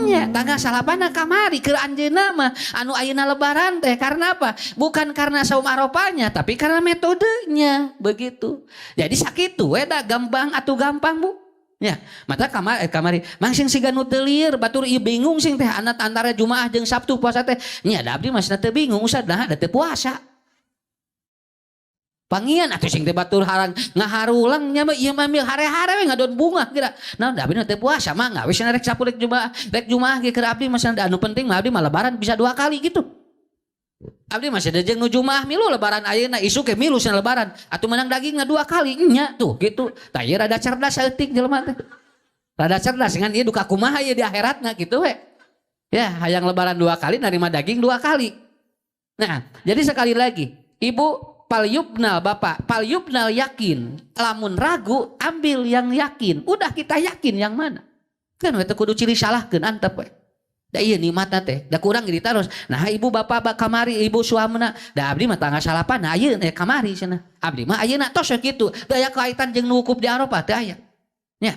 Nya tanggal salapana kamari ke anjeunna mah anu ayeuna lebaran teh karena apa? Bukan karena saum Arafahnya tapi karena metodenya begitu. Jadi sakitu we da gampang atuh gampang Bu. Ya, mata kamari mangsing siga nu teu lieur batur ieu bingung sing teh anak antara Jumaah jeung Sabtu puasa teh. Nya da abdi masna teu bingung usah da teu puasa. Pangian atuh sing teh batur harang ngaharulang nya mah ieu mah hare-hare we ngadon bunga kira. Naon da abdi teh puasa mah ngawis rek sapulek Jumaah ge keur abdi masna anu penting mah abdi mah lebaran bisa 2 kali gitu. Abdi masih ada jeung nu Jumaah milu lebaran ayeuna isu ke milu cenah lebaran atuh menang dagingna 2 kali nya tuh gitu. Tah ieu rada cerdas saeutik jelema teh. Rada cerdas ngan ieu duka kumaha ieu di akhiratna gitu we. Ya, hayang lebaran 2 kali narima daging 2 kali. Nah, jadi sekali lagi, Ibu palyubnal bapak, palyubnal yakin. Lamun ragu, ambil yang yakin. Udah kita yakin yang mana. Kan we teu kudu ciri salahkeun antep we. Da ieu nikmatna teh, da kurang ditaros. Nah ibu bapak kamari, ibu suamna, da abdi mah tanggal salapan, nah ayeuna kamari cenah. Abdi mah ayeuna tos kitu. Daya kaitan jeung nu wukuf di Arafah teh aya. Nya.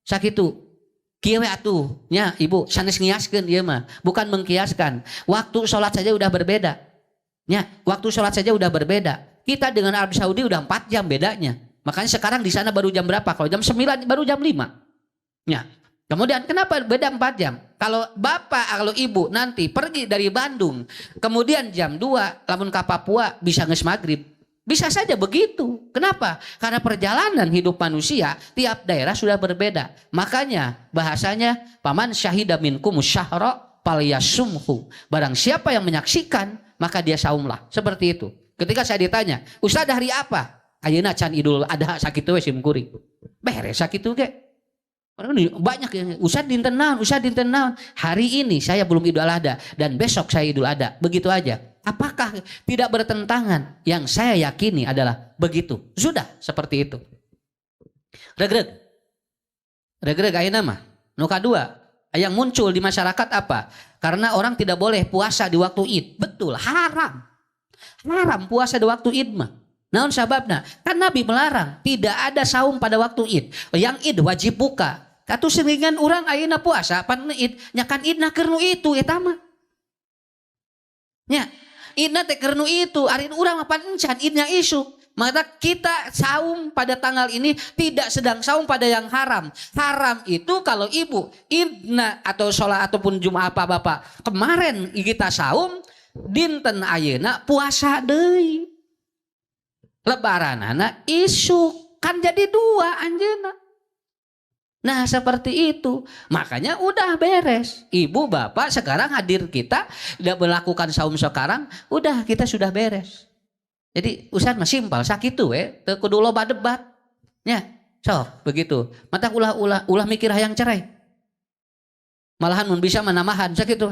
Sakitu. Kieu we atuh, nya ibu sanes ngiaskeun ieu mah, bukan mengkiaskan. Waktu sholat saja udah berbeda. Ya, waktu sholat saja udah berbeda. Kita dengan Arab Saudi udah 4 jam bedanya. Makanya sekarang di sana baru jam berapa? Kalau jam 9 baru jam 5. Ya. Kemudian kenapa beda 4 jam? Kalau bapak, kalau ibu nanti pergi dari Bandung, kemudian jam 2 lamun ka Papua bisa nges maghrib. Bisa saja begitu. Kenapa? Karena perjalanan hidup manusia tiap daerah sudah berbeda. Makanya bahasanya paman syahida minkum syahra falyasumhu. Barang siapa yang menyaksikan maka dia saumlah. Seperti itu. Ketika saya ditanya, Ustaz hari apa? Ayeuna can Idul Adha sakitu we simkuring. Beres sakitu ge. Banyak yang Ustaz dinten naon, Ustaz dinten naon. Hari ini saya belum Idul Adha dan besok saya Idul Adha. Begitu aja. Apakah tidak bertentangan? Yang saya yakini adalah begitu. Sudah seperti itu. Regreg. Regreg ayeuna mah. Nu kadua, yang muncul di masyarakat apa? Karena orang tidak boleh puasa di waktu Id. Betul, haram. Haram puasa di waktu Id mah. Naon sababna? Kan Nabi melarang, tidak ada saum pada waktu Id. Yang Id wajib buka. Katu seringan orang ayeuna puasa pan Id, nyakan Idna keur nu itu eta mah. Nya, Idna teh keur nu itu, ari urang mah pan encan Idnya isu. Maka kita saum pada tanggal ini tidak sedang saum pada yang haram. Haram itu kalau ibu Idna atau sholat ataupun Jumat apa bapak kemarin kita saum dinten ayeuna puasa deui. Lebaranana isu kan jadi 2 anjeuna. Nah seperti itu. Makanya udah beres. Ibu bapak sekarang hadir kita tidak melakukan saum sekarang, udah kita sudah beres. Jadi Ustaz mah simpel sakitu we, teu kudu loba debat. Nya, sok begitu. Mata ulah mikir hayang cerai. Malahan mun bisa manamahan sakitu.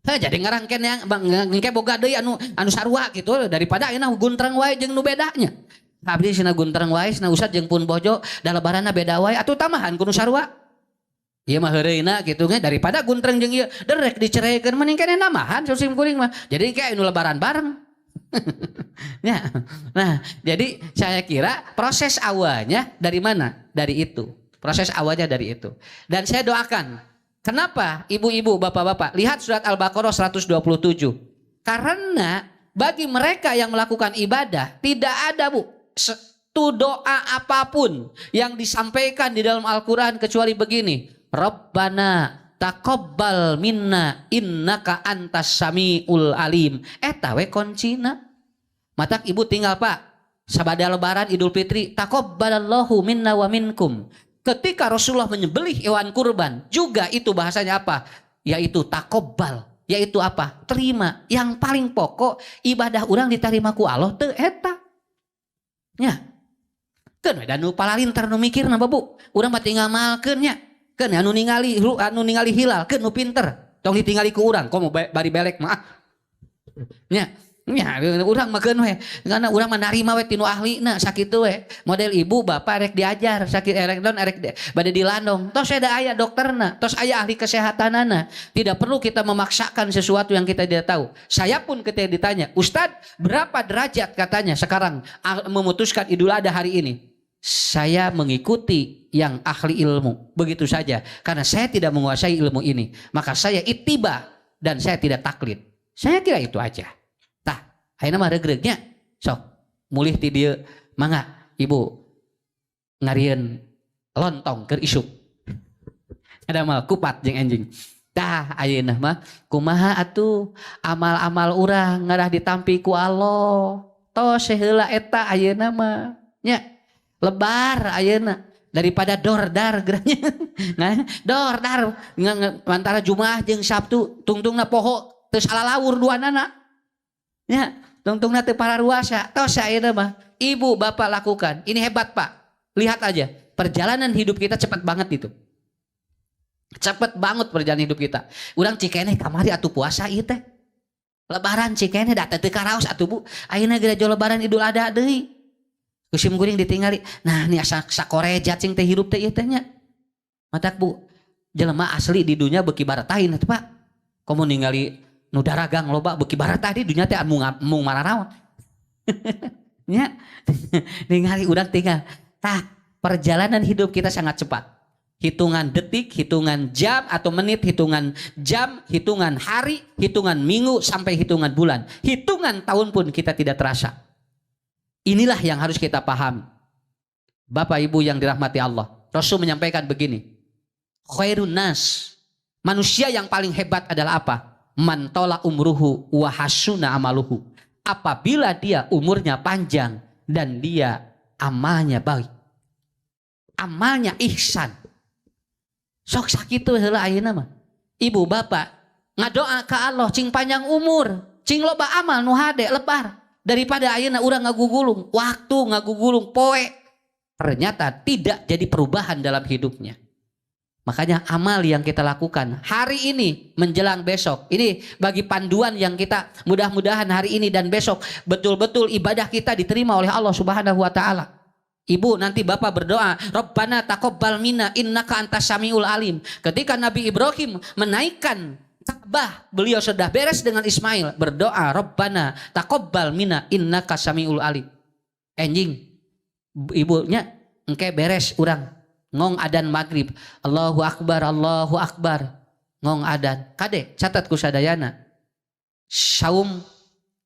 Jadi ngarangkeun yang engke boga deui anu sarua gitu daripada ayeuna guntreng wae jeung nu bedanya. Abdi cenah guntreng wae cenah Ustaz jeung pun bojo da lebaranna beda wae atuh tamahan kudu sarua. Ieu mah heureuna kitu ge daripada guntreng jeung ieu derek dicereikeun mending keneh namahan sim kuring mah. Jadi kayak anu lebaran bareng. Ya. Nah, jadi saya kira proses awalnya dari mana? Dari itu. Proses awalnya dari itu. Dan saya doakan, kenapa ibu-ibu, bapak-bapak, lihat surat Al-Baqarah 127. Karena bagi mereka yang melakukan ibadah tidak ada Bu, doa apapun yang disampaikan di dalam Al-Quran kecuali begini. Rabbana taqabbal minna innaka antas samiul alim. Eta we kuncina. Matak ibu tinggal Pak. Sabada lebaran Idul Fitri taqabbalallahu minna wa minkum. Ketika Rasulullah menyembelih hewan kurban, juga itu bahasanya apa? Yaitu taqabbal. Yaitu apa? Terima. Yang paling pokok ibadah orang diterima ku Allah teu eta. Nya. Keun we da nu palalintar nu mikirna Bu. Urang mah tinggal malkeun nya. Keun anu ningali hilal, keun nu pinter. Tong ditinggali ku urang, komo bari belek mah. Nya. Nya urang mah keun we. Karena urang mah narima we tinu ahlina sakitu we. Model ibu bapak rek diajar, sakit erek bade dilandong. Tos ada aya dokterna, tos aya ahli kesehatanana. Tidak perlu kita memaksakan sesuatu yang kita tidak tahu. Saya pun ketika ditanya, "Ustadz, berapa derajat katanya sekarang memutuskan Idul Adha hari ini?" saya mengikuti yang ahli ilmu begitu saja karena saya tidak menguasai ilmu ini, maka saya ittiba dan saya tidak taklid. Saya kira itu aja. Tah, ayeuna mah regregnya sok mulih ti dieu mangga ibu ngarieun lontong keur isuk. Ada mal kupat jeung anjing. Tah ayeuna mah kumaha atuh amal-amal urang ngarah ditampi ku Allah. Tos heula eta ayeuna mah nya. Lebar ayeuna daripada dordar geranya. Nah, dordar antara Jumat jeung Sabtu tungtungna poho teu salalawur duanana. Ya, tungtungna teu pararuasa. Tos ayeuna mah ibu bapak lakukan. Ini hebat, Pak. Lihat aja, perjalanan hidup kita cepat banget itu. Cepat banget perjalanan hidup kita. Urang cikeneh kamari atuh puasa ieu teh. Lebaran cikeneh da teu karaos atuh Bu. Ayeuna gereja lebaran Idul Adha deui. Kusim guring ditinggali. Nah, ini asa sakoreja cing teh hirup teh ieu teh nya. Matak Bu, jelema asli di dunia beuki baratain atuh Pak. Komo ningali nu daragang loba beuki baratah di dunia teh mung maranaon. Nya. Ningali urang tinggal. Tah, perjalanan hidup kita sangat cepat. Hitungan detik, hitungan jam atau menit, hitungan jam, hitungan hari, hitungan minggu sampai hitungan bulan. Hitungan tahun pun kita tidak terasa. Inilah yang harus kita pahami. Bapak Ibu yang dirahmati Allah. Rasul menyampaikan begini. Khairun nas. Manusia yang paling hebat adalah apa? Man tola umruhu wa hasuna amaluhu. Apabila dia umurnya panjang dan dia amalnya baik. Amalnya ihsan. Sok sakitu heula ayeuna mah. Ibu bapak ngadoa ka Allah cing panjang umur, cing loba amal nu hade lebar. Daripada ayeuna urang ngagugulung, waktu ngagugulung poe. Ternyata tidak jadi perubahan dalam hidupnya. Makanya amal yang kita lakukan hari ini menjelang besok. Ini bagi panduan yang kita mudah-mudahan hari ini dan besok betul-betul ibadah kita diterima oleh Allah Subhanahu wa taala. Ibu nanti bapak berdoa, Rabbana taqabbal minna innaka antas samiul alim. Ketika Nabi Ibrahim menaikkan Ka'bah, beliau sudah beres dengan Ismail, berdoa Rabbana taqabbal minna innaka samiul alim. Enjing ibunya engke beres urang ngong adan maghrib, Allahu akbar ngong adan kade catat ku sadayana saum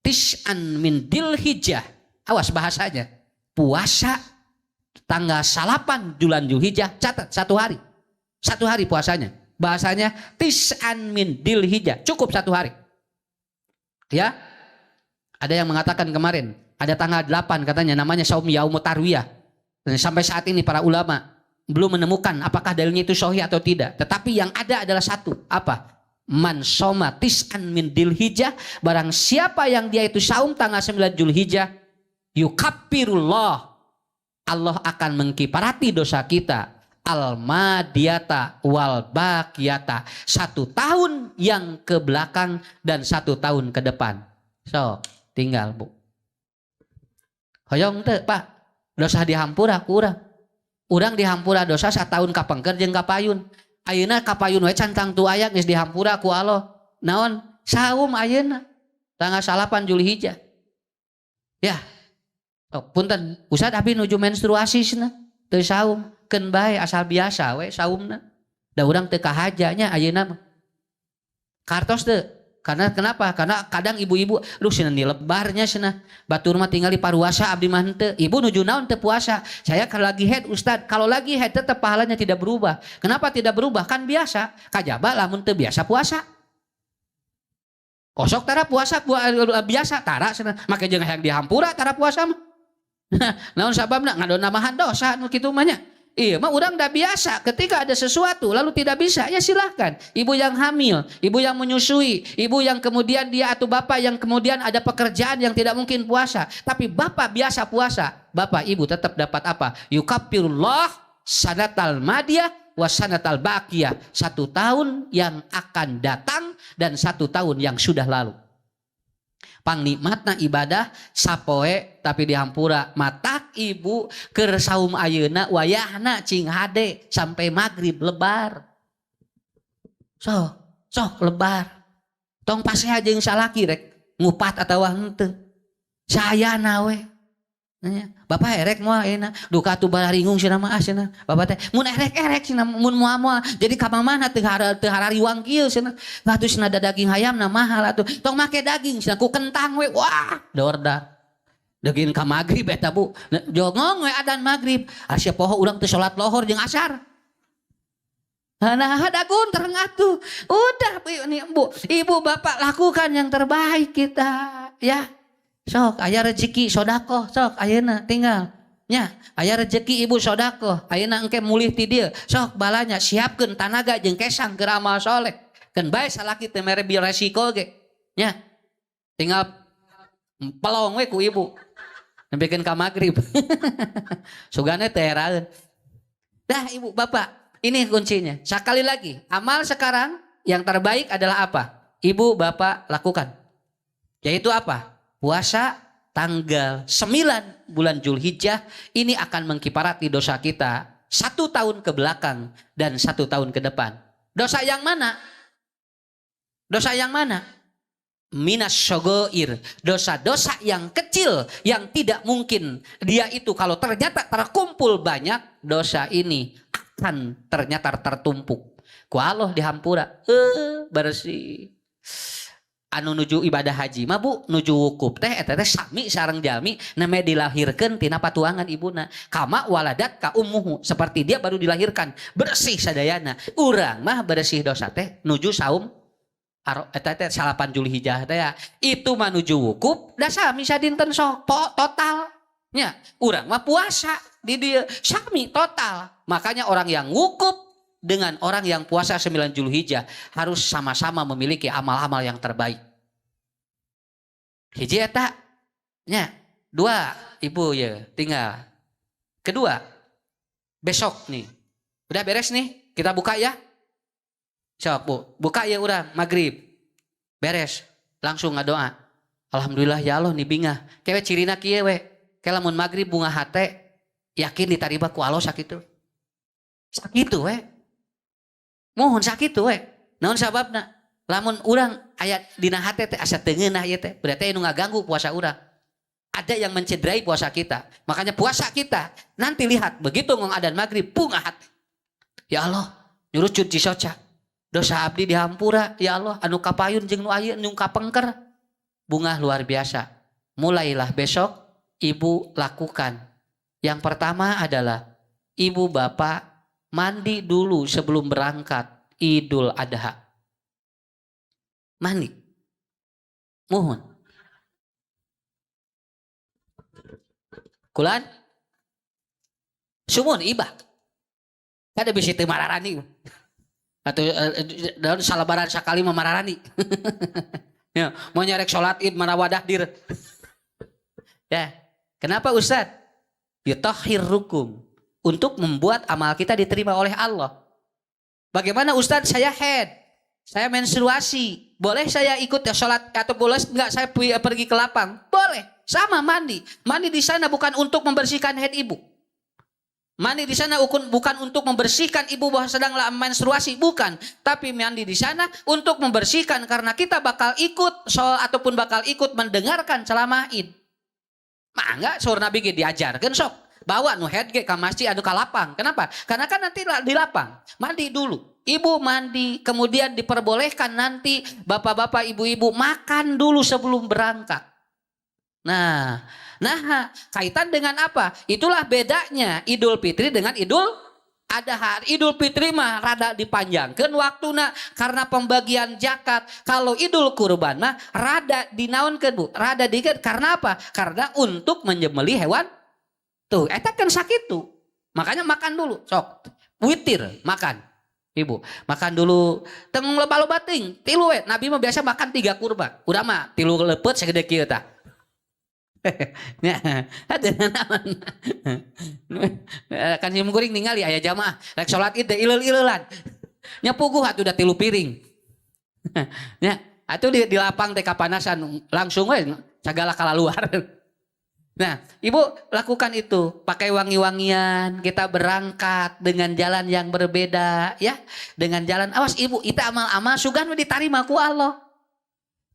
tis'an min Dzulhijjah. Awas bahasanya, puasa tanggal 8 bulan Dzulhijjah, catat satu hari puasanya. Bahasanya tis'an min Dzulhijjah, cukup satu hari. Ya, ada yang mengatakan kemarin ada tanggal 8 katanya namanya saum yaumut tarwiyah. Dan sampai saat ini para ulama belum menemukan apakah dalilnya itu sahih atau tidak. Tetapi yang ada adalah satu, apa? Man soma tis'an min Dzulhijjah, barang siapa yang dia itu saum tanggal 9 Dzulhijjah, yukaffirullah, Allah akan mengkifarati dosa kita. Al-madiyata wal baqiyata, 1 tahun yang ke belakang dan 1 tahun ke depan. So, tinggal Bu. Hoyong teh Pak, dosa dihampura ku urang. Urang dihampura dosa 1 tahun kapengker jeung kapayun. Ayeuna kapayun we cantang tu aya geus dihampura ku Allah. Naon? Saum ayeuna tanggal 8 Dzulhijjah. Ya. Oh, punten, Ustad abi nuju menstruasi cenah teu saum. Keun bae asal biasa we saumna. Da urang teu kahajanya ayeuna mah. Kartos teu. Karena kenapa? Karena kadang ibu-ibu, duh cenah ni lebarnya cenah. Batur mah tinggali paruasa abdi mah henteu. Ibu nuju naon teu puasa? Saya kalau lagi haid Ustad, kalau lagi haid tetap pahalanya tidak berubah. Kenapa tidak berubah? Kan biasa. Kajaba lamun teu biasa puasa. Kosok tara puasa biasa tara cenah. Make jeung hayang dihampura tara puasa mah. Naon sababna? Ngadon namahan dosa nu kitu mah nya. Iya, mah urang dah biasa. Ketika ada sesuatu lalu tidak bisa, ya silahkan. Ibu yang hamil, ibu yang menyusui, ibu yang kemudian dia atau bapak yang kemudian ada pekerjaan yang tidak mungkin puasa. Tapi bapak biasa puasa, bapak ibu tetap dapat apa? Yukaffirullah sanatal madiyah wa sanatal baqiyah. 1 tahun yang akan datang dan 1 tahun yang sudah lalu. Pangnikmatna ibadah sapoe tapi dihampura. Matak ibu keur saum ayeuna wayahna cing hade sampai maghrib lebar. Sok lebar. Tong paseha jeung salaki rek ngupat atawa henteu. Sayana we. Bapak erek moal euna duka atuh balaringung cenah mah cenah bapak teh mun erek cenah mun moal jadi ka mamana teu harariwang kieu cenah atuh cenah da daging hayamna mahal atuh tong make daging cenah ku kentang we wah dorda daging ka magrib eta Bu jongong we adzan magrib asa poho urang teu salat lohor jeung asar. Nah dagun tereng atuh udah Bu ibu bapak lakukan yang terbaik kita ya. Sok aya rezeki sodako sok ayeuna tinggal nya aya rezeki ibu sodako ayeuna engke mulih ti dieu sok balanya siapkeun tanaga jeung kesang keur amal soleh keun bae salaki teh mere bil resiko ge nya tinggal pelong we ku ibu nepikeun ka magrib sugane teh eraeun dah ibu bapak ini kuncinya sekali lagi amal sekarang yang terbaik adalah apa ibu bapak lakukan yaitu apa puasa tanggal 9 bulan Zulhijjah ini akan mengkiparati dosa kita 1 tahun ke belakang dan 1 tahun ke depan. Dosa yang mana? Dosa yang mana? Minas syogoir. Dosa-dosa yang kecil yang tidak mungkin dia itu kalau ternyata terkumpul banyak dosa ini akan ternyata tertumpuk. Ku Allah dihampura. Bersih. Anu nuju ibadah haji mah Bu nuju wukuf teh eta teh sami sareng jalmi name dilahirkeun tina patuangan ibuna kama waladat ka ummuhu seperti dia baru dilahirkan bersih sadayana urang mah bersih dosa teh nuju saum eta teh 8 Zulhijjah teh ya itu mah nuju wukuf da sami sadinten sok total nya urang mah puasa di dieu sami total makanya orang yang wukuf dengan orang yang puasa 9 Zulhijjah harus sama-sama memiliki amal-amal yang terbaik. Hiji eta nya, 2 ibu ya tinggal. Kedua, besok nih. Udah beres nih, kita buka ya. Sok Bu, buka ya urang magrib. Beres, langsung ngadoa. Alhamdulillah ya Allah nih bingah. Kewe cirina kieu we. Ke lamun magrib bunga hate yakin diterima ku Allah sakitu. Sakitu we. Mohon sakit tuh we. Naon sababna? Lamun urang aya dina hate teh asa teu ngeunah ieu teh, berarti anu ngaganggu puasa urang. Ada yang mencederai puasa kita. Makanya puasa kita nanti lihat begitu ngong adzan magrib bunga hati. Ya Allah, nyurucut cisoca. Dosa abdi dihampura, ya Allah, anu kapayun jeung nu aya nu kapengker. Bunga luar biasa. Mulailah besok ibu lakukan. Yang pertama adalah ibu bapak mandi dulu sebelum berangkat Idul Adha. Mandi. Mohon. Kulan. Sumun ibah. Kada bisa teu mararani. Atau daun salabaran sakali mah mararani. Ya, mau nyarek salat Id marawadah dir. Ya. Kenapa Ustaz? Yutahhirukum. Untuk membuat amal kita diterima oleh Allah. Bagaimana Ustadz saya head, saya menstruasi, boleh saya ikut ya sholat atau boleh enggak saya pergi ke lapang? Boleh, sama mandi. Mandi di sana bukan untuk membersihkan head ibu. Mandi di sana bukan untuk membersihkan ibu bahwa sedang menstruasi, bukan. Tapi mandi di sana untuk membersihkan karena kita bakal ikut sholat ataupun bakal ikut mendengarkan ceramah Id. Mangga saur Nabi ge diajarkeun sok. Bawa nu head ge ka masjid adu ka lapang. Kenapa? Karena kan nanti di lapang. Mandi dulu. Ibu mandi, kemudian diperbolehkan nanti bapak-bapak, ibu-ibu makan dulu sebelum berangkat. Nah, kaitan dengan apa? Itulah bedanya Idul Fitri dengan Idul Adha. Idul Fitri mah rada dipanjangkeun waktuna karena pembagian zakat. Kalau Idul Kurban mah rada dinaonkeun Bu, rada dikeun karena apa? Karena untuk menyembelih hewan. Tuh, eta kan sakit tuh. Makanya makan dulu, sok. Witir, makan. Ibu, makan dulu. Teng loba-loba ting, 3 we. Nabi mah biasa makan 3 kurban. Urang mah 3 leupet sagede kieu tah. Nya, hadeuna naon. Kan sim kuring ningali aya jamaah rek salat Id teh ileul-ileulan. Nya puguh atuh da 3 piring. Nya, atuh di lapang teh kapanasan langsung we sagala kalaluar. Nah, ibu lakukan itu, pakai wangi-wangian, kita berangkat dengan jalan yang berbeda, ya, dengan jalan awas ibu, itu amal-amal sugan diterima ku Allah.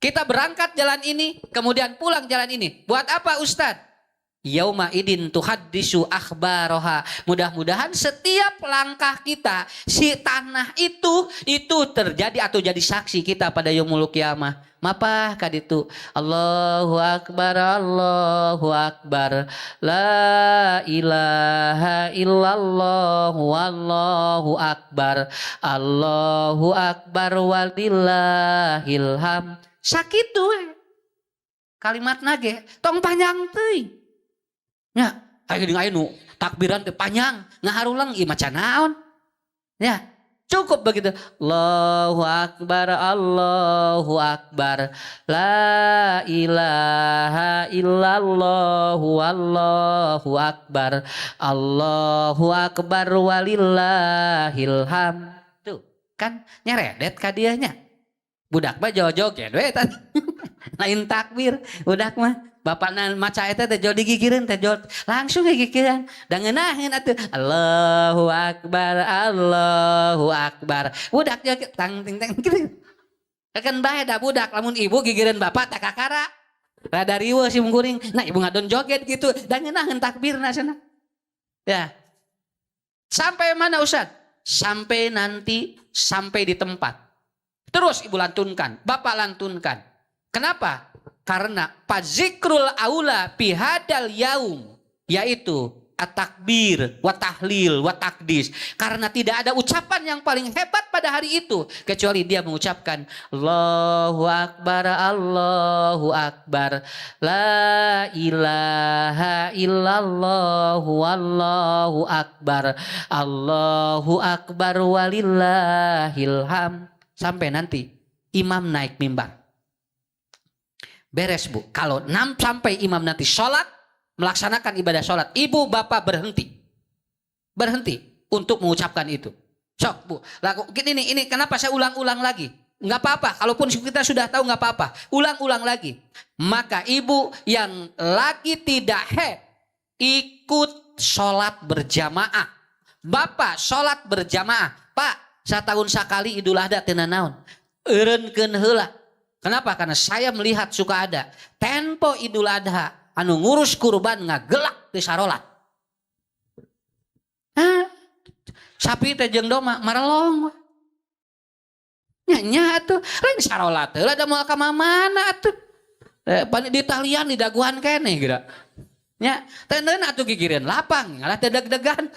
Kita berangkat jalan ini, kemudian pulang jalan ini. Buat apa Ustadz? yauma idin tuhaddisu akhbaroha. Mudah-mudahan setiap langkah kita si tanah itu terjadi atau jadi saksi kita pada yaumul kiamah. Mapa kaditu Allahu akbar la ilaha illallah wallahu akbar walillahil ham. Sakitu kalimat nage tong panjang teuing nya aya jeung aya nu takbiran teh panjang ngaharulang ieu macan naon ya. Cukup begitu. Allahu akbar la ilaha illallah wallahu akbar walillahil ham. Tuh kan nyeredet ka dieu nya. Budak mah joget we tadi. Lain takbir budak mah. Bapakna maca eta teh jol digigireun teh jol langsung gigireun da ngeunaheun atuh Allahu akbar budak joget tang ting tang kitu kan bae da budak lamun ibu gigireun bapak tak kakara rada riweuh si mungkuring nah ibu ngadon joget gitu da ngeunaheun takbirna cenah ya. Sampai mana Ustaz? Sampai nanti sampai di tempat terus ibu lantunkan bapak lantunkan. Kenapa? Karena fazikrul aula bihadal yaum, yaitu at-takbir wa tahlil wa takdis. Karena tidak ada ucapan yang paling hebat pada hari itu kecuali dia mengucapkan Allahu akbar la ilaha illallah wallahu akbar walillahil ham. Sampai nanti imam naik mimbar. Beres bu, kalau sampai imam nanti sholat, melaksanakan ibadah sholat, ibu bapak berhenti untuk mengucapkan itu. Sok bu, ini kenapa saya ulang-ulang lagi? Nggak apa-apa, kalaupun kita sudah tahu nggak apa-apa, ulang-ulang lagi. Maka ibu yang lagi tidak ikut sholat berjamaah, bapak sholat berjamaah, pak setahun sekali Idul Adha teu naon, eureunkeun heula. Kenapa? Karena saya melihat suka ada tempo Idul Adha anu ngurus kurban ngagelak di sarolat. Sapi teh jeung doma marelong. Nya atuh lain sarolat teh ada moal ka mana atuh. Di talian di daguhan keneh geura. Nya teuneun atuh gigireun lapang ngalah teh deg-degan.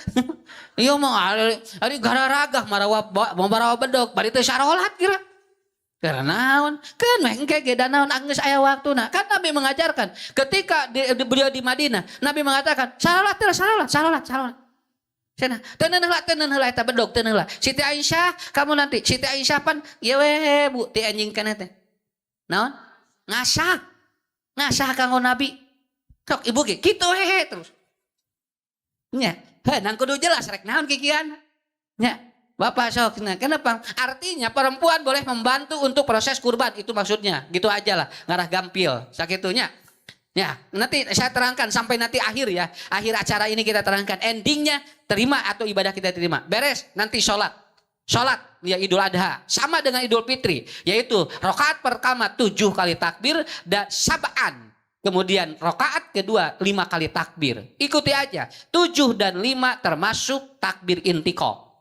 Ieu mah ari gararagah marawa bedog bari teh sarolat geura. Karena naon, kan mengke ge naon anggeus aya waktuna. Kan Nabi mengajarkan ketika beliau di Madinah, Nabi mengatakan salat. Cenah, teuneun heula eta bedog teuneun heula. Siti Aisyah, kamu nanti Siti Aisyah pan ieu we Bu ti anjing kana teh. Naon? Ngasah kanggo Nabi. Sok ibu ge kitu hehe terus. Nya, nang kudu jelas rek naon kikian. Nya. Bapak sok, nah kenapa? Artinya perempuan boleh membantu untuk proses kurban, itu maksudnya, gitu aja lah, ngarah gampil, sakitunya. Ya, nanti saya terangkan sampai nanti akhir ya, akhir acara ini kita terangkan, endingnya terima atau ibadah kita terima, beres, nanti sholat ya Idul Adha, sama dengan Idul Fitri, yaitu rakaat pertama 7 kali takbir dan sab'an. Kemudian rakaat kedua 5 kali takbir, ikuti aja, 7 dan 5 termasuk takbir intiqal.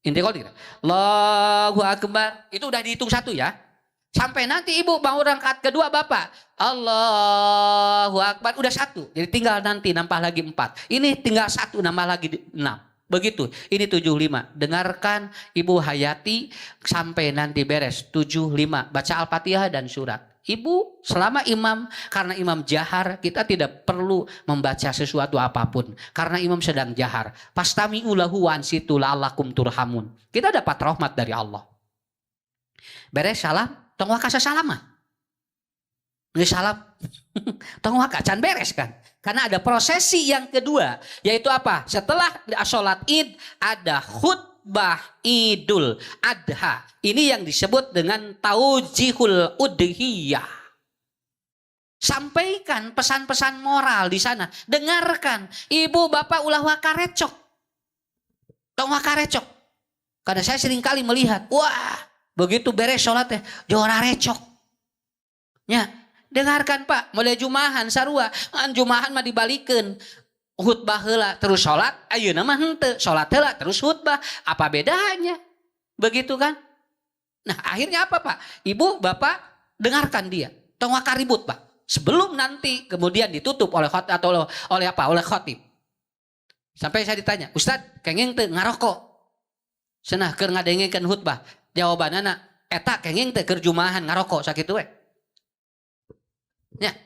Intiqal tidak? Allahu akbar. Itu udah dihitung 1 ya. Sampai nanti ibu bangun rakaat kedua bapak. Allahu akbar. Udah 1. Jadi tinggal nanti nambah lagi 4. Ini tinggal 1 nambah lagi 6. Begitu. Ini 75. Dengarkan Ibu Hayati sampai nanti beres. 75. Baca Al-Fatihah dan surat. Ibu selama imam, karena imam jahar, kita tidak perlu membaca sesuatu apapun. Karena imam sedang jahar. Pastami'u lahu wansitu la'allakum turhamun. Kita dapat rahmat dari Allah. Beres salam, tong waka salamah. Nggak salam, tong waka can beres kan. Karena ada prosesi yang kedua, yaitu apa? Setelah sholat id, ada khutbah Idul Adha. Ini yang disebut dengan taujihul udhiyah. Sampaikan pesan-pesan moral di sana. Dengarkan, ibu bapak ulah wakarecok. Tong wakarecok. Karena saya sering kali melihat, wah, begitu beres sholatnya, jora recok. Ya, Dengarkan Pak, mulai jumahan sarua, jumahan mah dibalikeun. Khutbah heula terus salat, ayeuna mah henteu, salat heula terus khutbah. Apa bedanya? Begitu kan? Nah, akhirnya apa Pak? Ibu, Bapak dengarkan dia. Tong karibut Pak. Sebelum nanti kemudian ditutup oleh khotib atau oleh apa? Oleh khotib. Sampai saya ditanya, Ustad, kenging teu ngarokok. Cenah keur ngadengengkeun khutbah. Jawabanana, eta kenging teu keur jumahan ngarokok sakitu we. Ya.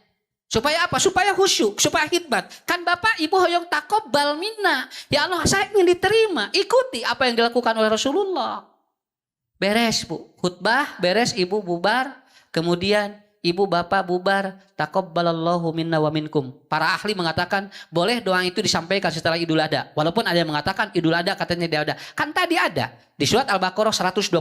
Supaya apa? Supaya khusyuk, supaya khidmat. Kan Bapak Ibu hoyong taqabbal minna. Ya Allah, saya ingin diterima. Ikuti apa yang dilakukan oleh Rasulullah. Beres Bu, khutbah, beres Ibu bubar, kemudian Ibu Bapak bubar, taqabbalallahu minna wa minkum. Para ahli mengatakan boleh doa itu disampaikan setelah Idul Adha. Walaupun ada yang mengatakan Idul Adha katanya dia ada. Kan tadi ada di surat Al-Baqarah 127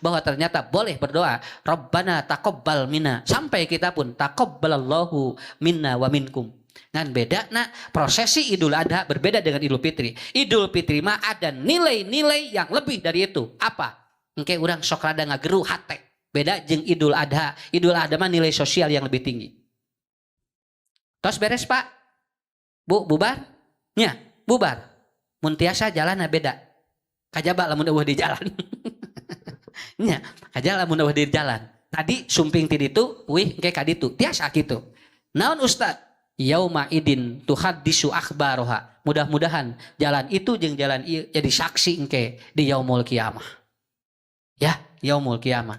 bahwa ternyata boleh berdoa Rabbana taqabbal minna. Sampai kita pun taqabbalallahu minna wa minkum. Ngan beda nah prosesi Idul Adha berbeda dengan Idul Fitri. Idul Fitri mah ada nilai-nilai yang lebih dari itu. Apa? Engke urang sok rada ngageru hate. Beda jeung Idul Adha. Idul Adha mah nilai sosial yang lebih tinggi. Tos beres Pak. Bu, bubar? Nya, bubar. Mun tiasa jalan beda. Kajaba lamun eueuh di jalan. Nya, kajaba lamun eueuh di jalan. Tadi sumping ti ditu, wih engke ka ditu. Tiasa kitu. Naon Ustad? Yauma idin tuhaddisu akhbaroha. Mudah-mudahan jalan itu jeung jalan ieu jadi saksi engke di yaumul kiamah. Ya, yaumul kiamah.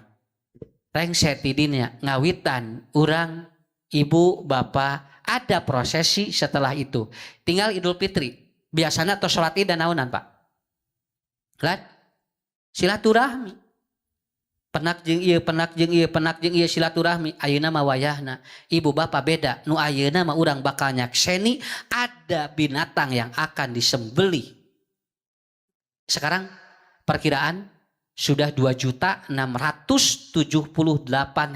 Rengset tidinnya ngawitan urang ibu bapak ada prosesi setelah itu. Tinggal Idul Fitri. Biasanya tos sholat id dan naunan Pak. Lihat silaturahmi. Penak jeung ieu silaturahmi. Ayeuna mah wayahna. Ibu bapak beda. Nu ayeuna mah urang bakal nyakseni ada binatang yang akan disembelih. Sekarang perkiraan sudah 2.678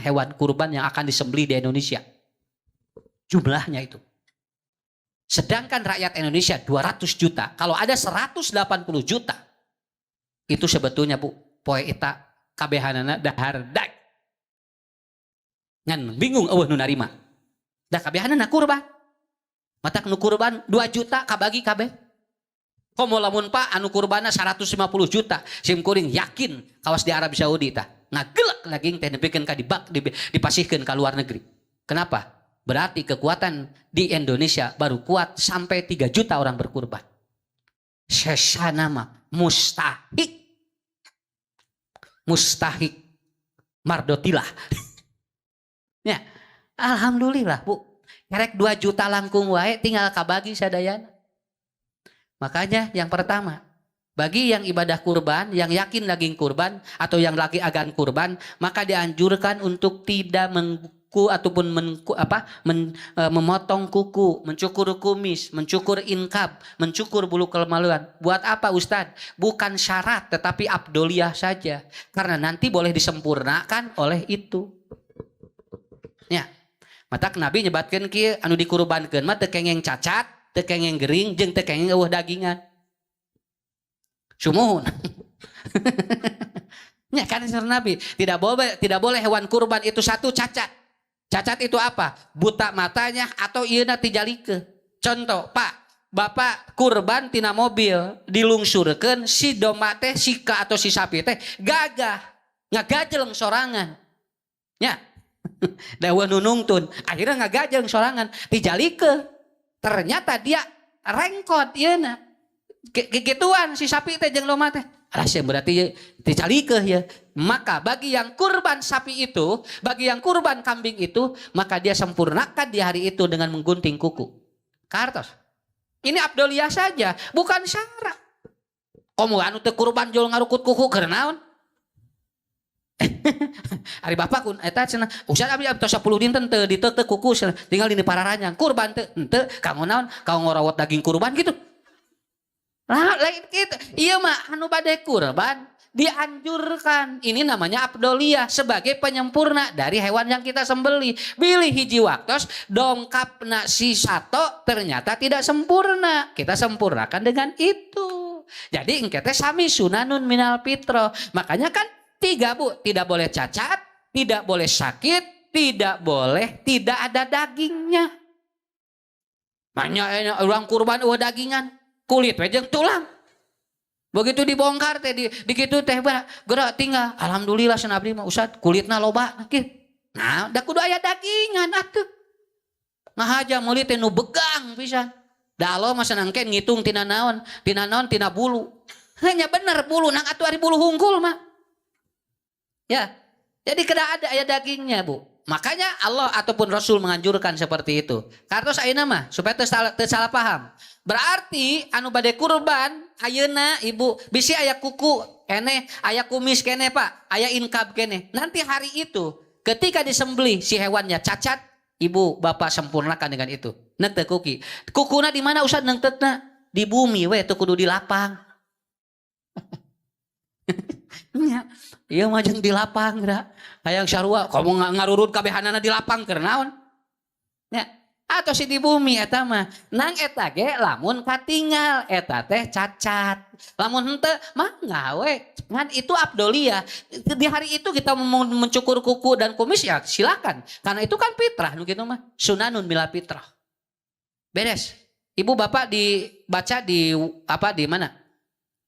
hewan kurban yang akan disembelih di Indonesia. Jumlahnya itu. Sedangkan rakyat Indonesia 200 juta. Kalau ada 180 juta. Itu sebetulnya Bu. Poe eta kabehanana dahar dak. Ngan bingung eueuh nu narima. Da kabehanana kurban. Matak nu kurban 2 juta kabagi kabeh. Komo lamun Pak anu kurbana 150 juta. Sim kuring yakin kawas di Arab Saudi tah. Ngagelak lagi teh nepikeun ka dipasihkeun ka luar negeri. Kenapa? Berarti kekuatan di Indonesia baru kuat sampai 3 juta orang berkurban. Sesana mah mustahik. Mustahik. Mardotilah. Ya, alhamdulillah Bu. Karek 2 juta langkung wae tinggal kabagi sadayana. Makanya yang pertama, bagi yang ibadah kurban, yang yakin daging kurban atau yang lagi agan kurban, maka dianjurkan untuk tidak ataupun memotong kuku, mencukur kumis, mencukur inkab, mencukur bulu kemaluan. Buat apa Ustadz? Bukan syarat tetapi abdoliyah saja. Karena nanti boleh disempurnakan oleh itu. Ya. Matak Nabi nyebatkeun kieu anu dikurbankeun mah teu kengeng cacat, teu kengeng gering jeung teu kengeng eueuh dagingan. Sumuhun. Ya kan Nabi, tidak boleh hewan kurban itu satu cacat. Cacat itu apa? Buta matanya atau ieuna tijalike. Contoh, Pak, Bapak kurban tina mobil dilungsurkeun si domba teh sika atau si sapi teh gagah, ngagajeleng sorangan. Ya. Dawa nu nungtun, akhirnya ngagajeleng sorangan, tijalike. Ternyata dia rengkot ieuna. Gituan si sapi teh jeung lomba teh. Rahasia berarti dicalikeun ya. Maka bagi yang kurban sapi itu, bagi yang kurban kambing itu, maka dia sempurnakan di hari itu dengan menggunting kuku. Kartos. Ini abdoliyah saja, bukan syarat. Komo anu teu kurban jol ngarukut kuku keur naon? Ari bapak kun eta cenah usah abdi tos 10 dinten teu diteu kuku tinggal di pararanyang kurban teu henteu kanggo naon kanggo ngorawat daging kurban gitu. Lah lain kitu ieu mah anu bade kurban dianjurkan ini namanya abdoliyah sebagai penyempurna dari hewan yang kita sembelih. Bilih hiji waktos dongkapna si sato ternyata tidak sempurna, kita sempurnakan dengan itu. Jadi engke teh sami sunanun minal fitro. Makanya kan 3 Bu, tidak boleh cacat, tidak boleh sakit, tidak boleh tidak ada dagingnya. Banyak orang kurban dagingan, kulit we jeung tulang. Begitu dibongkar teh di kitu teh gerak tinggal. Alhamdulillah cenah abdi mah Ustad kulitna loba kieu. Nah, da kudu aya dagingan atuh. Ngahaja meuli teh nu begang pisan. Da Allah mah senang ke ngitung tina naon tina bulu. Hanya bener bulu nang atuh ari bulu hunggul mah. Ya. Jadi kada ada aya dagingnya, Bu. Makanya Allah ataupun Rasul menganjurkan seperti itu. Kartos ayeuna mah supaya teu salah paham. Berarti anu bade kurban ayeuna Ibu bisi aya kuku kene, aya kumis kene Pak, aya inkab kene. Nanti hari itu ketika disembelih si hewannya cacat, Ibu Bapak sempurnakan dengan itu. Neuk teu kuki. Kukuna di mana Ustaz neukteukna? Di bumi we teu kudu di lapang. Iya mah jeung di lapang da. Hayang sarua kamu ngarurut kabehanana di lapang keur naon? Ya, atau si di bumi eta mah. Nang eta ge lamun katinggal eta teh cacat. Lamun henteu mah gawe. Ngan itu abdoliyah. Di hari itu kita mau mencukur kuku dan kumis ya silakan. Karena itu kan fitrah nu kitu mah. Sunanun mila fitrah. Beres. Ibu Bapak dibaca di apa di mana?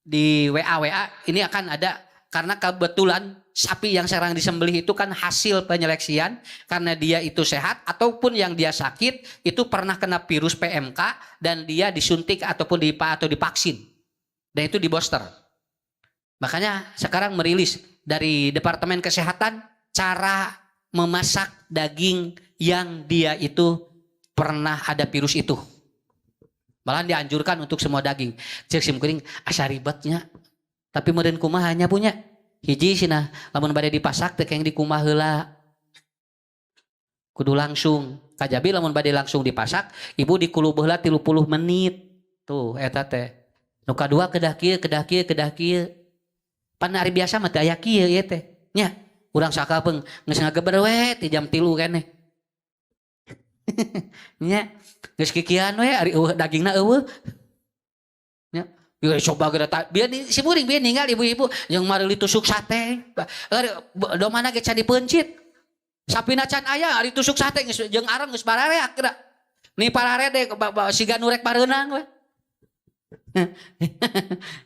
Di WA ini akan ada. Karena kebetulan sapi yang sekarang disembelih itu kan hasil penyeleksian. Karena dia itu sehat ataupun yang dia sakit itu pernah kena virus PMK dan dia disuntik ataupun divaksin. Dan itu di booster. Makanya sekarang merilis dari Departemen Kesehatan cara memasak daging yang dia itu pernah ada virus itu. Malah dianjurkan untuk semua daging. Cek sim kuring asa ribetnya. Tapi meureun kumaha hanya punya hiji cenah lamun bade dipasak teh keng di kumaha heula. Kudu langsung. Kajabi lamun bade langsung dipasak, ibu dikuluh heula 30 menit. Tuh eta teh. Nu kadua kedah kieu. Pan ari biasa mah teh aya kieu ieu teh. Nya, urang sakapeung geus ngageber we ti jam 3 keneh. Nya, geus kikian we ari dagingna eueuh. Nya. Ya coba geura biar si muring biar ninggal ibu-ibu yang marili tusuk sate. Domana ge can dipencit. Sapina can aya ari tusuk sate jeung areng geus barareak geura. Ni pararede siga nurek bareunang we.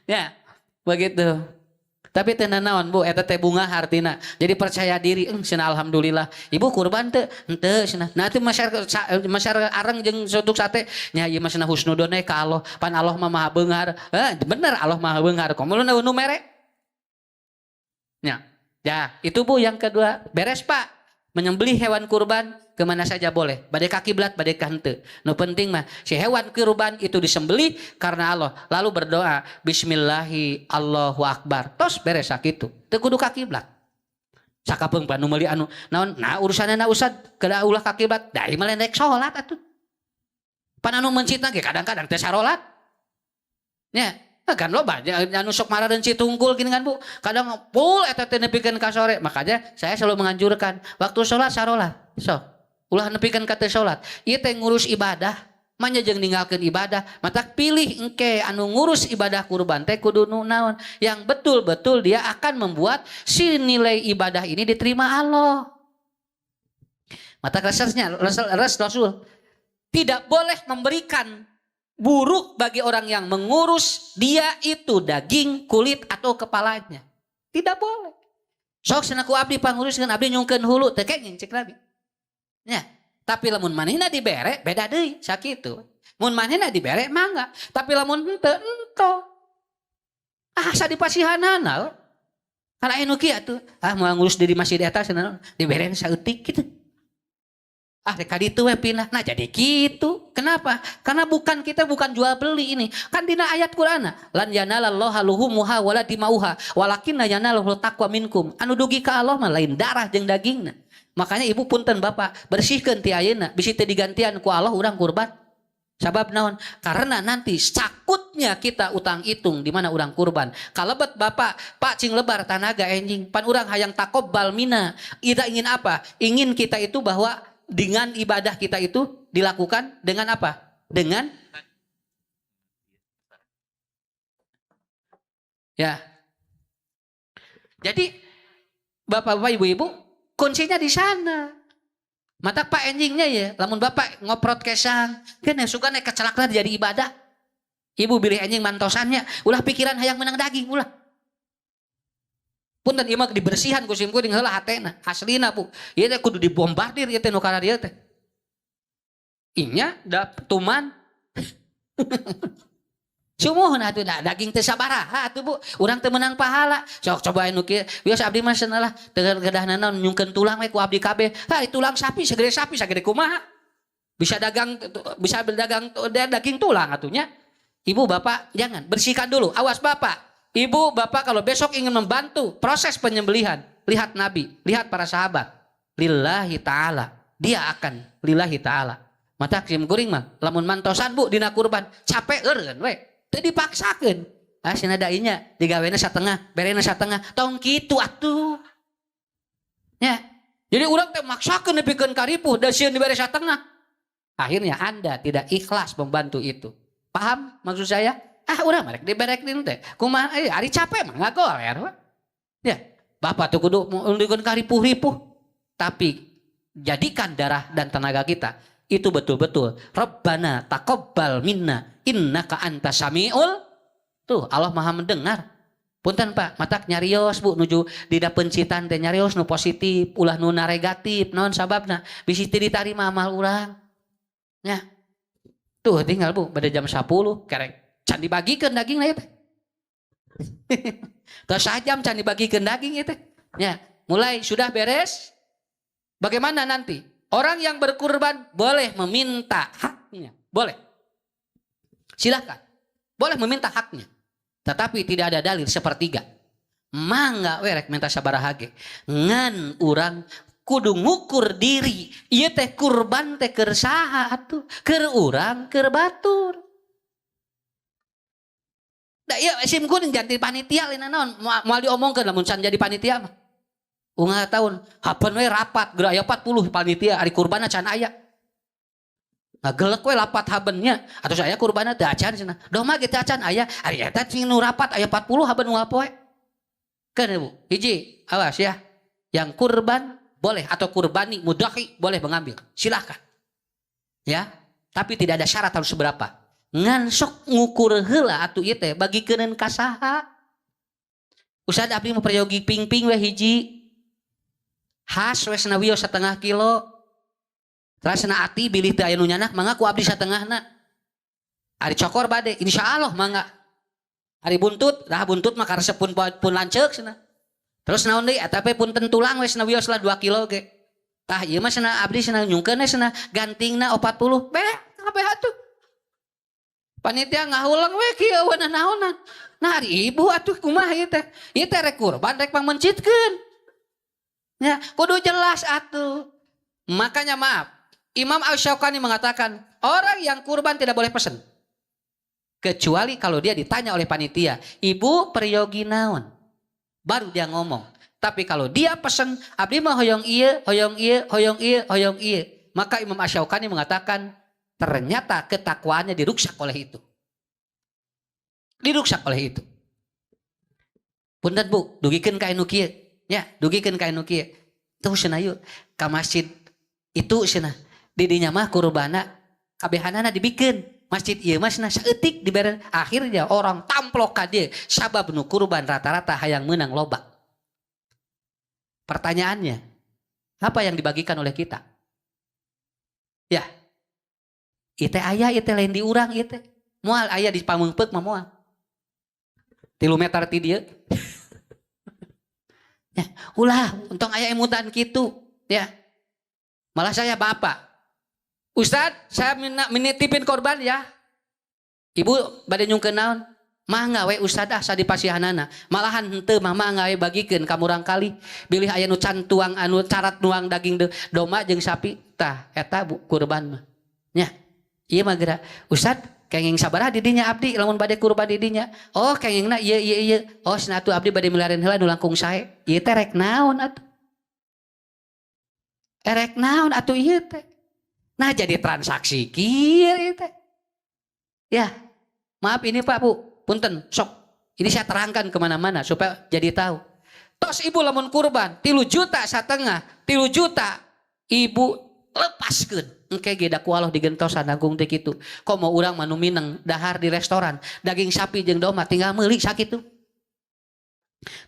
Ya, begitu. Tapi teu naon Bu, eta teh bunga hartina. Jadi percaya diri, cenah alhamdulillah. Ibu kurban teu? Henteu cenah. Nah teu masyarakat areng jeung sotuk sate, nya ieu mah cenah husnudon ka Allah. Pan Allah mah Maha Beunghar. Bener Allah Maha Beunghar. Komo nu mere? Nya. Ya, itu Bu yang kedua. Beres Pak. Menyembelih hewan kurban kemana saja boleh. Bade ka kiblat, bade ka henteu. Nu penting mah si hewan kurban itu disembelih karena Allah. Lalu berdoa, Bismillahi Allahu Akbar. Tos beres sakitu. Teu kudu ka kiblat. Sakapeung pa nu meuli anu naon? Nah urusanna Ustad kada ulah ka kiblat. Da ieu mah rek salat atuh. Pan anu mencitna ge kadang-kadang teu sarolat. Nya. Kan loba anu sok marareun citungkul gini kan Bu. Kadang full eta teh nepikeun ka sore. Makanya saya selalu menganjurkan waktu salat sarolat. Sok ulah nepikeun ka teu salat. Ieu teh ngurus ibadah, manya jeung ninggalkeun ibadah. Matak pilih engke anu ngurus ibadah kurban teh kudu nu naon yang betul-betul dia akan membuat si nilai ibadah ini diterima Allah. Matak Rasul tidak boleh memberikan buruk bagi orang yang mengurus dia itu daging, kulit atau kepalanya. Tidak boleh. Sok cenah ku abdi panguruskeun abdi nyungkeun hulu teu kenging cek Nabi. Nya, tapi lamun manehna dibere beda deui sakitu. Mun manehna dibere mangga, tapi lamun henteu ento. Asa dipasihanana. Kana anu kieu atuh, moal ngurus diri masjid eta cenah dibere saeutik kitu. Rek kaditu we pindah. Nah jadi gitu. Kenapa? Karena kita bukan jual beli ini. Kan dina ayat Qur'an. Lan yanalallaha luhumuha wala dimauha walakinna yanaluhul taqwa minkum. Anu dugi ka Allah mah lain darah jeung dagingna. Makanya ibu punten bapak bersihkeun ti ayeuna bisi teu digantian ku Allah urang kurban. Sabab naon? Karena nanti sakutnya kita utang hitung di mana urang kurban. Kalebet bapak, Pak cing lebar tanaga enjing. Pan urang hayang takobbal mina. Ida ingin apa? Ingin kita itu bahwa dengan ibadah kita itu dilakukan dengan apa? Dengan ya. Jadi Bapak-bapak, Ibu-ibu, kuncinya di sana. Mata pak enjingnya ya, lamun bapak ngoprot kesang, kan suka naik kecelakaan jadi ibadah. Ibu pilih enjing mantosannya, ulah pikiran hayang menang daging ulah. Punten ieu mah dibersihan ku sim kuring heula hatena, aslina Bu. Ieu teh kudu dibombardir ieu teh nu kana dieu teh. Inya da tuman. Sumuhun atuh da daging teu sabaraha atuh Bu. Urang teu meunang pahala. Sok coba anu kieu. Wios abdi mah cenah lah teu gadahna naon nyungkeun tulang we ku abdi kabeh. Ha tulang sapi sagede kumaha? Bisa berdagang daging tulang atunya. Ibu bapak jangan bersihkan dulu. Awas bapak. Ibu bapak kalau besok ingin membantu proses penyembelihan. Lihat Nabi. Lihat para sahabat. Lillahi ta'ala. Dia akan. Lillahi ta'ala. Mata sim kuring mah. Lamun mantosan Bu dina kurban. Capek eureun we. Teu dipaksakeun. Cenah dainya. Digawena satengah. Berena satengah. Tong kitu atuh. Ya. Jadi urang teh maksakeun nepikeun karipuh. Da sieun dibere satengah. Akhirnya Anda tidak ikhlas membantu itu. Paham maksud saya? Urang merek diberek teh. Kumaha ari capek mah ngagoler. Ya, bapak tuh kudu undikeun karipuh-ripuh. Tapi jadikan darah dan tenaga kita itu betul-betul Rabbana taqabbal minna innaka antas samiul. Tuh Allah Maha mendengar. Punten Pak, matak nyarios Bu nuju dina pencitan teh nyarios nu positif, ulah nu negatif, naon sababna? Bisi teu ditarima amal urang. Ya. Tuh tinggal Bu pada jam 10 kerek can dibagikeun daging lah teh. Tos sajam can dibagikeun daging teh. Ya, mulai sudah beres. Bagaimana nanti? Orang yang berkurban boleh meminta haknya. Boleh. Silakan. Boleh meminta haknya. Tetapi tidak ada dalil sepertiga. Mangga werek minta sabaraha ge. Ngan urang kudu ngukur diri. Ieu teh kurban teh keur saha atuh? Keur urang keur batur. Da ieu sim kuring jadi panitia lain naon moal diomongkeun lamun can jadi panitia mah. Unggah tahun hapeun we rapat geura aya 40 panitia ari kurbanna can aya. Ngagelek we lapat habeunnya atuh saya kurbanna teu acan cenah. Doh mah ge teu acan aya ari eta cing nu rapat aya 40 haben unggal poe. Keun Bu, hiji awas ya. Yang kurban boleh atau kurbani mudhahi boleh mengambil. Silakan. Ya, tapi tidak ada syarat harus seberapa. Ngan sok ngukur heula atuh ieu teh bagikeun ka saha? Ustad abdi mah prayogi ping-ping we hiji. Has we cenah wios 1/2 kilo. Rasana ati bilih teh aya nu nyanak mangga ku abdi satengahna. Ari cokor bade insyaallah mangga. Ari buntut, buntut mah karesep pun lanceuk cenah. Terus naon deui eta pe punten tulang we cenah wios lah 2 kilo ge. Tah ieu mah cenah abdi cenah nyungkeun we cenah gantingna 40. Beh kabeh atuh. Panitia ngahulang we kieu weunah naonan. Nah ari ibu atuh kumaha ieu teh? Ieu teh rek kurban rek pangmencitkeun. Ya, kudu jelas atuh. Makanya maaf, Imam Asy-Syaukani mengatakan orang yang kurban tidak boleh pesen. Kecuali kalau dia ditanya oleh panitia, "Ibu peryogi naon?" Baru dia ngomong. Tapi kalau dia pesen, abdi mah hoyong ieu, hoyong ieu, hoyong ieu, hoyong ieu. Maka Imam Asy-Syaukani mengatakan ternyata ketakwaannya diruksak oleh itu. Diruksak oleh itu. Punten Bu, dugikeun ka anu kieu. Ya, dugikeun ka anu kieu. Tuh cenah yeuh ka masjid itu cenah. Di dinya mah kurbanna kabehanana dibikeun. Masjid ieu mah cenah saeutik dibere. Akhirnya orang tamplok ka dieu. Sabab nu kurban rata-rata hayang meunang loba. Pertanyaannya, apa yang dibagikan oleh kita? Ya. Ite aya ite lain di urang ite. Moal aya di pameungpeuk mah moal. 3 meter ti dieu. Ya, ulah untung aya emutan kitu, ya. Malah saya bapak. Ustad, saya menitipin korban ya. Ibu bade nyungkeun naon? Mangga we Ustad asa dipasihanana. Malahan henteu mah mangga we bagikeun ka murang kali. Bilih aya nu can tuang anu carat nuang daging domba jeung sapi, tah eta kurban mah. Nya. Ieu mah geura. Ustad, kenging sabaraha di dinya abdi lamun bade kurban di dinya? Oh, kengingna ieu. Oh, cenah atuh abdi bade milaren heula nu langkung sae. Ieu teh rek naon atuh? Rek naon atuh ieu teh? Nah, jadi transaksi kieu teh. Ya. Maaf ini Pak Bu, punten, sok. Ini saya terangkan kemana-mana supaya jadi tahu. Tos ibu lamun kurban, 3,5 juta, 3 juta. Ibu lepaskeun engke ge da ku Allah digentosan agung teh kitu. Komo urang mah nu mineng dahar di restoran daging sapi jeung domba tinggal meuli sakitu.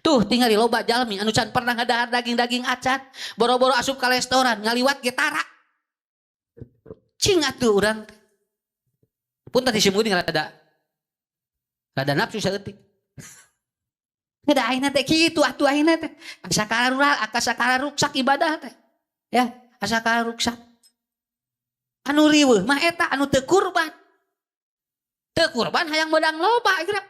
Tuh tinggal di loba jalmi anu can pernah ngadahar daging-daging acan, boro-boro asup ka restoran ngaliwat ge tara. Cing atuh urang teh. Punten disimuni rada nafsu saeutik. Ngada ayeuna teh kitu atuh ayeuna teh. Sakara ruksak ibadah teh. Ya, sakara ruksak. Anu riweuh mah eta anu teu kurban. Teu kurban hayang medang loba geura.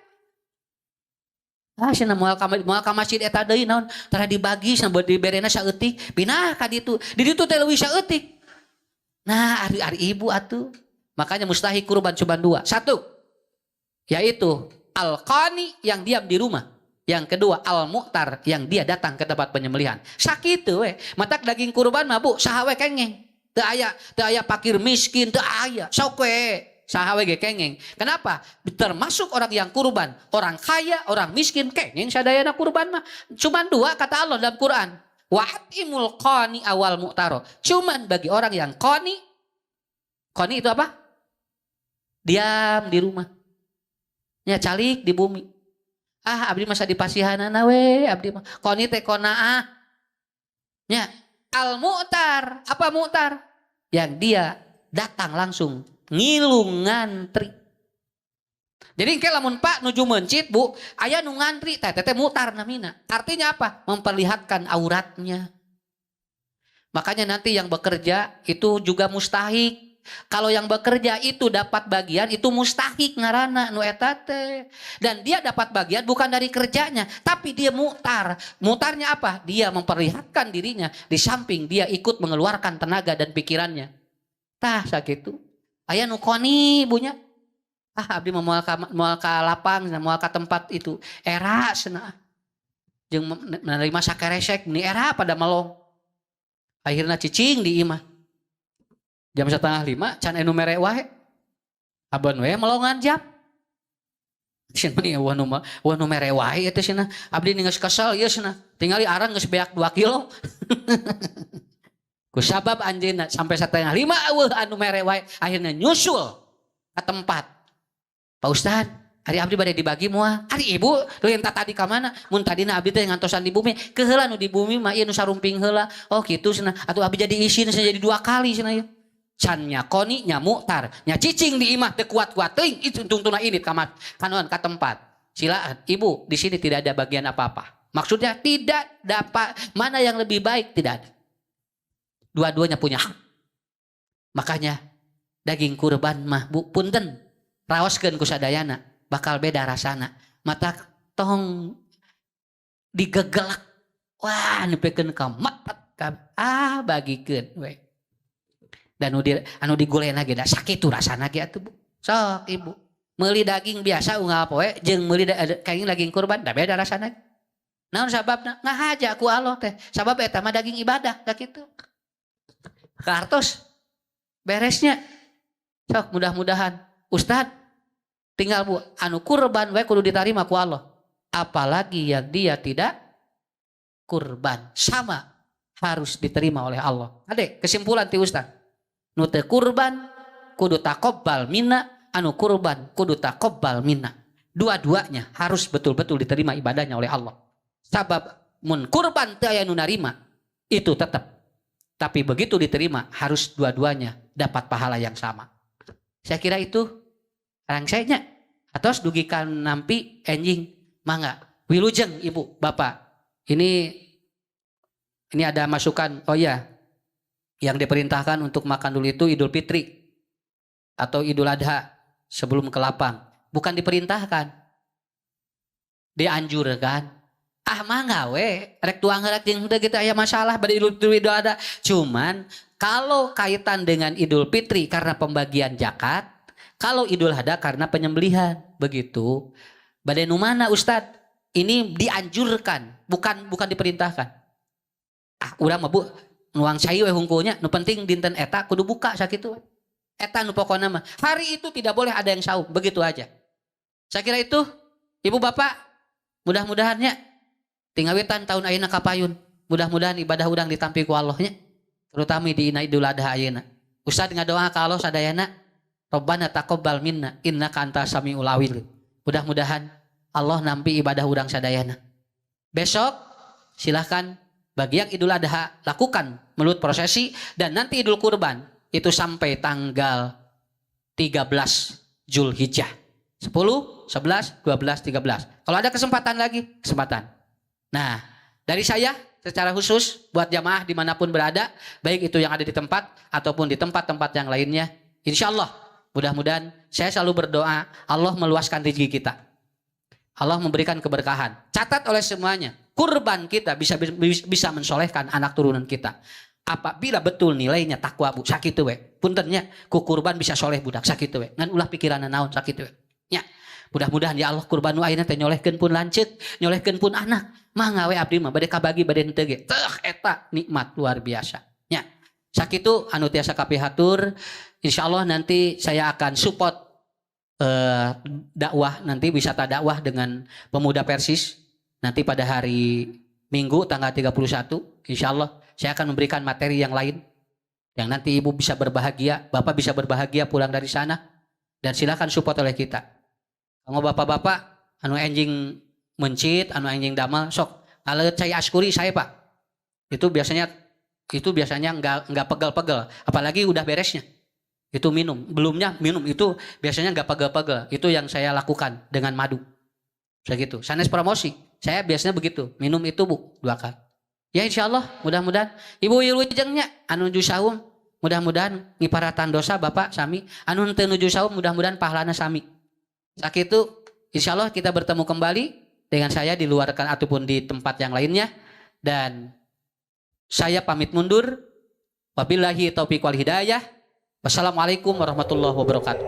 Cenah moal ka masjid eta deui naon tara dibagi sambil diberena saeutik pindah ka ditu. Di ditu teh leuwih saeutik. Nah, ari ibu atuh. Makanya mustahil kurban cuma dua. Satu, yaitu al-qani yang diam di rumah. Yang kedua al-mu'tar yang dia datang ke tempat penyembelihan. Sakitu we. Matak daging kurban mah Bu, saha we kengeng. Teu aya fakir miskin, teu aya. Sok we. Saha we ge kengeng. Kenapa? Termasuk orang yang kurban, orang kaya, orang miskin kengeng sadayana kurban mah. Cuman dua kata Allah dalam Quran. Wa'atimul qani awal mu'taro. Cuman bagi orang yang qani itu apa? Diam di rumah. Ya calik di bumi. Abdi masa di pasihanana we, abdi mah. Qani teh qanaah. Ya, al mu'tar. Apa mu'tar? Yang dia datang langsung ngilung ngantri. Jadi engke lamun Pak nuju mencit Bu, aya nu ngantri teh mutar namina. Artinya apa? Memperlihatkan auratnya. Makanya nanti yang bekerja itu juga mustahik. Kalau yang bekerja itu dapat bagian itu mustahik ngaranna nu eta teh. Dan dia dapat bagian bukan dari kerjanya, tapi dia mutar. Mutarnya apa? Dia memperlihatkan dirinya di samping dia ikut mengeluarkan tenaga dan pikirannya. Tah sakitu. Aya nu qani bunya. Abdi moal ka lapang, moal ka tempat itu. Era cenah. Jeung menerima sakeresek ni era pada melong. Akhirna cicing di imah. Jam 4:30 can anu mere wae. Abon we melongan jam. Cenah wah nu mere wae eta cenah. Abdi geus kesel ieu cenah. Tingali aran geus beak 2 kilo. Kusabab anjeunna sampai 4:30 eueuh anu mere wae akhirnya nyusul ke tempat. Pak Ustad, hari abdi bade dibagi moal. Ari ibu leuwih tadi ka mana? Mun tadina abdi teh ngantosan di bumi, ke heula nu di bumi mah ieu nu sarumping heula. Oh kitu cenah. Atuh abdi jadi isin jadi 2 kali cenah ieu. Can nya qani nya mu'tar, nya cicing di imah teu kuat-kuat teuing itu tuntuna ini ka tempat. Silakan ibu, di sini tidak ada bagian apa-apa. Maksudnya tidak dapat mana yang lebih baik, tidak ada. Dua-duanya punya hak. Makanya daging kurban mah Bu punten raoskeun ku sadayana bakal beda rasana. Mata tong digegelak. Wah, nepikeun ka matet ka bagikeun we. Dan anu digulena ge da sakitu rasana ge atuh Bu. Sok Ibu. Meuli daging biasa unggal poe jeung meuli daging kurban da beda rasana. Naon sababna? Ngahaja ku Allah teh. Sabab eta mah daging ibadah sakitu. Kartos beresnya. Sok mudah-mudahan Ustad tinggal Bu anu kurban we kudu diterima ku Allah. Apalagi yang dia tidak kurban sama harus diterima oleh Allah. Ade kesimpulan ti Ustad. Nu teu kurban kudu taqabbal minna, anu kurban kudu taqabbal minna. Dua-duanya harus betul-betul diterima ibadahnya oleh Allah. Sabab mun kurban teu aya nu narima itu tetap. Tapi begitu diterima harus dua-duanya dapat pahala yang sama. Saya kira itu rangsainya. Atos dugikan nampi enjing mangga. Wilujeng Ibu, Bapak. Ini ada masukan. Oh iya. Yang diperintahkan untuk makan dulu itu Idul Fitri atau Idul Adha sebelum ke lapang. Bukan diperintahkan. Dianjurkan. Mangga we, rek tuang rek jeung heudeung gitu aya masalah bade Idul Adha. Cuman kalau kaitan dengan Idul Fitri karena pembagian zakat, kalau Idul Adha karena penyembelihan, begitu. Bade nu mana Ustad? Ini dianjurkan, bukan diperintahkan. Urang mah Bu, nuang cai we hungkulnya, nu penting dinten eta kudu buka sakitu. Eta nu pokona mah. Hari itu tidak boleh ada yang saum, begitu aja. Saya kira itu, Ibu Bapak, mudah-mudahannya tinggawitan tahun ayeuna kapayun. Mudah-mudahan ibadah urang ditampi ku Allahnya. terutama di Idul Adha ayeuna. Ustaz ngadoa ka Allah sadayana, Rabbana taqabbal minna innaka antas samiul alim. Mudah-mudahan Allah nampi ibadah urang sadayana. Besok silahkan bagi yang Idul Adha lakukan melalui prosesi, dan nanti Idul Kurban itu sampai tanggal 13 Zulhijjah. 10, 11, 12, 13. Kalau ada kesempatan lagi, kesempatan. Nah, dari saya secara khusus buat jamaah dimanapun berada, baik itu yang ada di tempat ataupun di tempat-tempat yang lainnya, insya Allah mudah-mudahan saya selalu berdoa Allah meluaskan rezeki kita, Allah memberikan keberkahan. Catat oleh semuanya, kurban kita bisa mensolehkan anak turunan kita apabila betul nilainya takwa bu sakitu we. Puntennya ku kurban bisa soleh budak sakitu we, ngan ulah pikiran naon sakitu we nya. Mudah-mudahan ya Allah kurban nu ayeuna teh nyolehkeun pun lanceuk, nyolehkeun pun anak, mangga we abdi mah bade kabagi bade henteu ge. Teuh eta nikmat luar biasa. Nya. Sakitu anu tiasa kapihatur, insyaallah nanti saya akan support dakwah, nanti wisata dakwah dengan pemuda Persis nanti pada hari Minggu tanggal 31, insyaallah saya akan memberikan materi yang lain yang nanti ibu bisa berbahagia, bapak bisa berbahagia pulang dari sana, dan silakan support oleh kita. Kalau bapak-bapak anu enjing mencit, anu enjing damal, sok kalau saya askuri saya pak. Itu biasanya nggak pegel-pegel, apalagi udah beresnya. Itu minum, belumnya minum itu biasanya nggak pegel-pegel. Itu yang saya lakukan dengan madu. Segitu. Sanes promosi, saya biasanya begitu. Minum itu bu 2 kali. Ya insya Allah mudah-mudahan ibu wilujengnya anu nuju saum, mudah-mudahan ngiparatan dosa bapak sami, anu teu nuju saum mudah-mudahan pahalana sami. Sakitu insya Allah kita bertemu kembali dengan saya di luar ataupun di tempat yang lainnya, dan saya pamit mundur. Wabillahi taufiq wal hidayah. Wassalamualaikum warahmatullahi wabarakatuh.